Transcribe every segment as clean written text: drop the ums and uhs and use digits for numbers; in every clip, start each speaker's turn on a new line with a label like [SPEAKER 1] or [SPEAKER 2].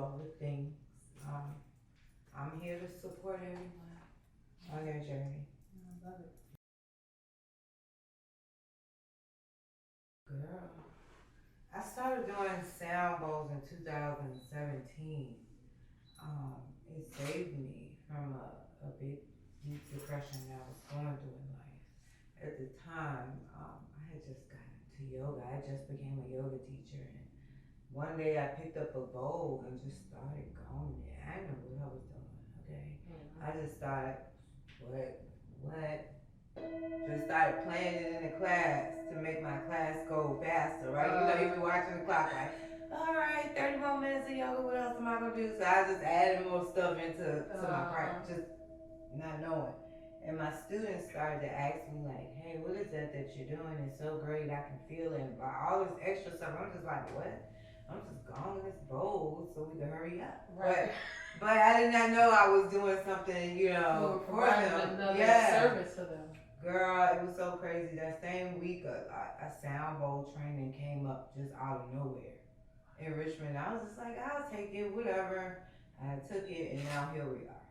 [SPEAKER 1] all the things. I'm here to support everyone on their journey.
[SPEAKER 2] I love it.
[SPEAKER 1] Girl, I started doing sound bowls in 2017. It saved me from a big, deep depression that I was going through in life. At the time, I had just gotten into yoga. I just became a yoga teacher, and one day I picked up a bowl and just started going there. I didn't know what I was doing. Okay, I just started what just started playing it in the class to make my class go faster, right? You be watching the clock like, all right, 30 more minutes of yoga, what else am I gonna do? So I just added more stuff into my practice, just not knowing. And my students started to ask me like, hey, what is that you're doing? It's so great, I can feel it. And all this extra stuff, I'm just like, what? I'm just gone with this bowl so we can hurry up.
[SPEAKER 2] Right.
[SPEAKER 1] But I did not know I was doing something, for them.
[SPEAKER 2] Service to them.
[SPEAKER 1] Girl, it was so crazy. That same week, a sound bowl training came up just out of nowhere in Richmond. I was just like, I'll take it, whatever. I took it, and now here we are.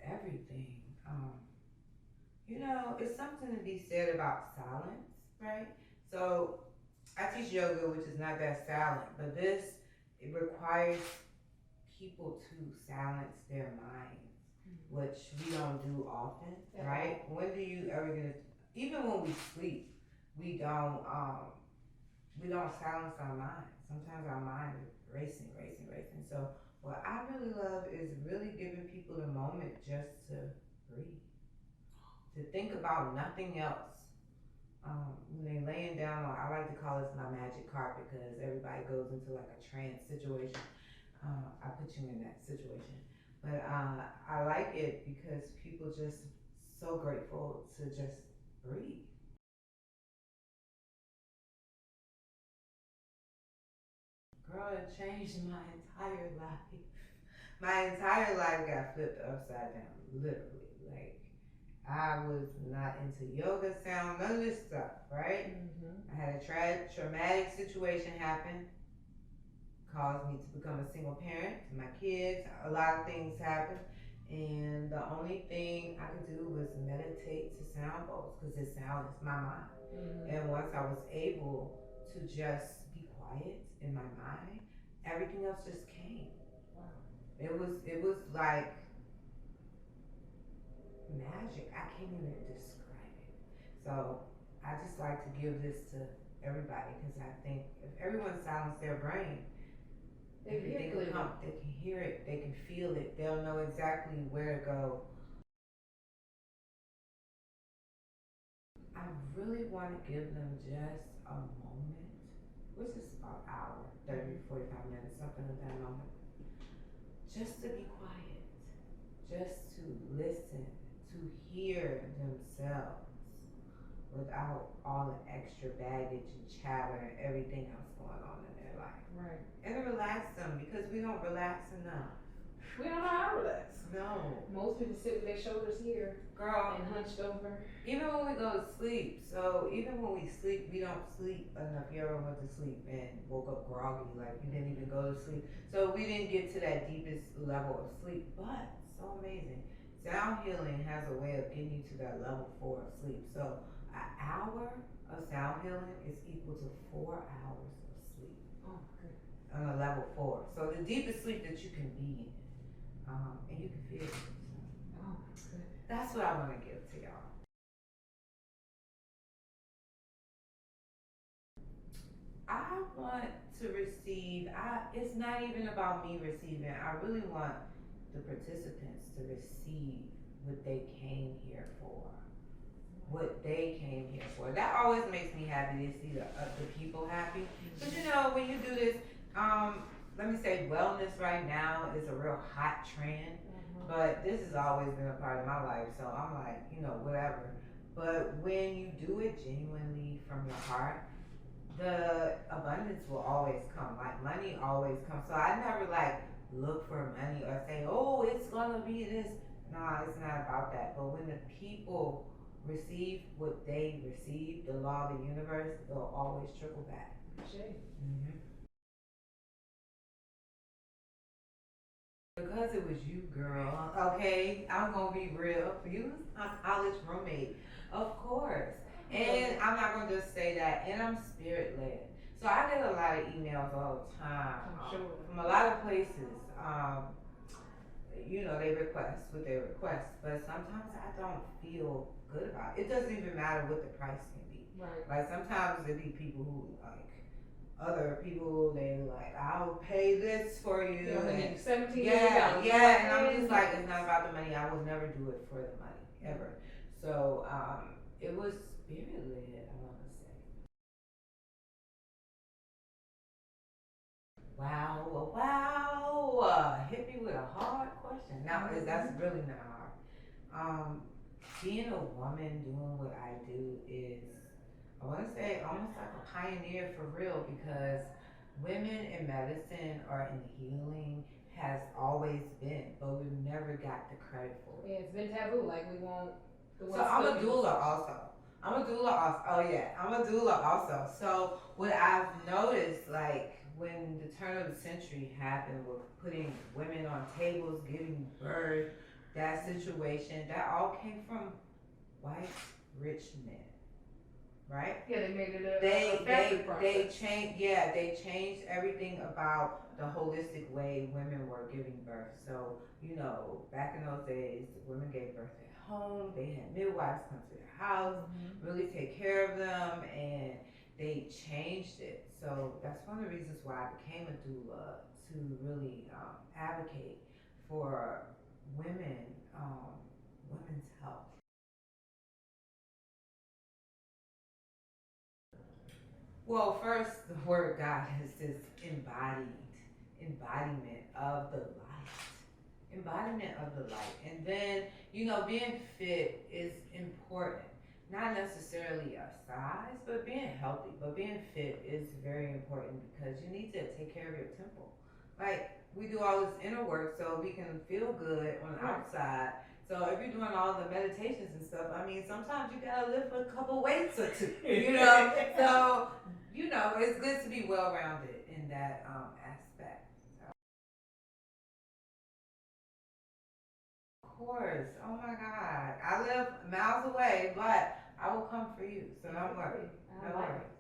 [SPEAKER 1] Everything. It's something to be said about silence, right? So, I teach yoga, which is not that silent, but it requires people to silence their minds, which we don't do often, right? When do you ever even when we sleep, we don't silence our minds. Sometimes our mind is racing. So what I really love is really giving people the moment just to breathe, to think about nothing else. When they laying down on, I like to call this my magic carpet because everybody goes into like a trance situation. I put you in that situation. But I like it because people just so grateful to just breathe. Girl, it changed my entire life. My entire life got flipped upside down, literally. Like, I was not into yoga, sound, none of this stuff, right? I had a traumatic situation happen, caused me to become a single parent to my kids. A lot of things happened, and the only thing I could do was meditate to sound bowls because it sounds my mind. And once I was able to just be quiet in my mind, everything else just came.
[SPEAKER 2] Wow.
[SPEAKER 1] It was like magic. I can't even describe it. So I just like to give this to everybody because I think if everyone silenced their brain, everything will come. They can hear it. They can feel it. They'll know exactly where to go. I really want to give them just a moment, which is about an hour, 30, 45 minutes, something like that moment, just to be quiet, just to listen, to hear themselves without all the extra baggage and chatter and everything else going on in their life.
[SPEAKER 2] Right.
[SPEAKER 1] And to relax them because we don't relax enough.
[SPEAKER 2] We don't know how to relax.
[SPEAKER 1] No.
[SPEAKER 2] Most people sit with their shoulders here.
[SPEAKER 1] Girl.
[SPEAKER 2] And hunched over.
[SPEAKER 1] Even when we go to sleep. So even when we sleep, we don't sleep enough. You ever went to sleep and woke up groggy, like you didn't even go to sleep. So we didn't get to that deepest level of sleep. But so amazing. Sound healing has a way of getting you to that level 4 of sleep. So an hour of sound healing is equal to 4 hours of sleep.
[SPEAKER 2] Oh, good.
[SPEAKER 1] On a level 4. So the deepest sleep that you can be in. And you can feel it. So.
[SPEAKER 2] Oh, good.
[SPEAKER 1] That's what I want to give to y'all. I want to receive, it's not even about me receiving. I really want the participants to receive what they came here for. What they came here for. That always makes me happy to see the people happy. But when you do this, let me say wellness right now is a real hot trend. But this has always been a part of my life. So I'm like, whatever. But when you do it genuinely from your heart, the abundance will always come. Like money always comes. So I never like look for money or say, oh, it's gonna be this. No, it's not about that. But when the people receive what they receive, the law of the universe, it'll always trickle back. Mm-hmm. Because it was you, girl. Okay, I'm gonna be real. You was my college roommate, of course. And I'm not gonna just say that. And I'm spirit led, so I get a lot of emails all the time from a lot of places. They request what they request, but sometimes I don't feel good about it. It doesn't even matter what the price can be.
[SPEAKER 2] Right.
[SPEAKER 1] Like sometimes there be people who like other people, they like, I'll pay this for you.
[SPEAKER 2] Yeah, $17
[SPEAKER 1] yeah, and I'm just like, it's not about the money. I will never do it for the money, ever. So, it was spirit led, I want to say. Wow. Hit me with a hard question. Now, that's really not hard. Being a woman doing what I do is, I want to say, almost like a pioneer for real, because women in medicine or in healing has always been, but we've never got the credit for it.
[SPEAKER 2] Yeah, it's been taboo. Like we won't.
[SPEAKER 1] So I'm a doula also. I'm a doula also. So what I've noticed, like when the turn of the century happened with putting women on tables, giving birth, that situation, that all came from white rich men. Right?
[SPEAKER 2] Yeah, they made it a factory process.
[SPEAKER 1] They changed everything about the holistic way women were giving birth. So, back in those days, women gave birth at home. They had midwives come to their house, really take care of them, and they changed it. So that's one of the reasons why I became a doula, to really advocate for women, women's health. Well, first, the word God is this embodiment of the light. Embodiment of the light. And then, being fit is important. Not necessarily a size, but being healthy. But being fit is very important because you need to take care of your temple. Like, we do all this inner work so we can feel good on the outside. So if you're doing all the meditations and stuff, I mean, sometimes you gotta lift a couple weights or two, So, it's good to be well-rounded in that aspect. So. Of course. Oh my God. I live miles away, but I will come for you. So don't worry. No worries.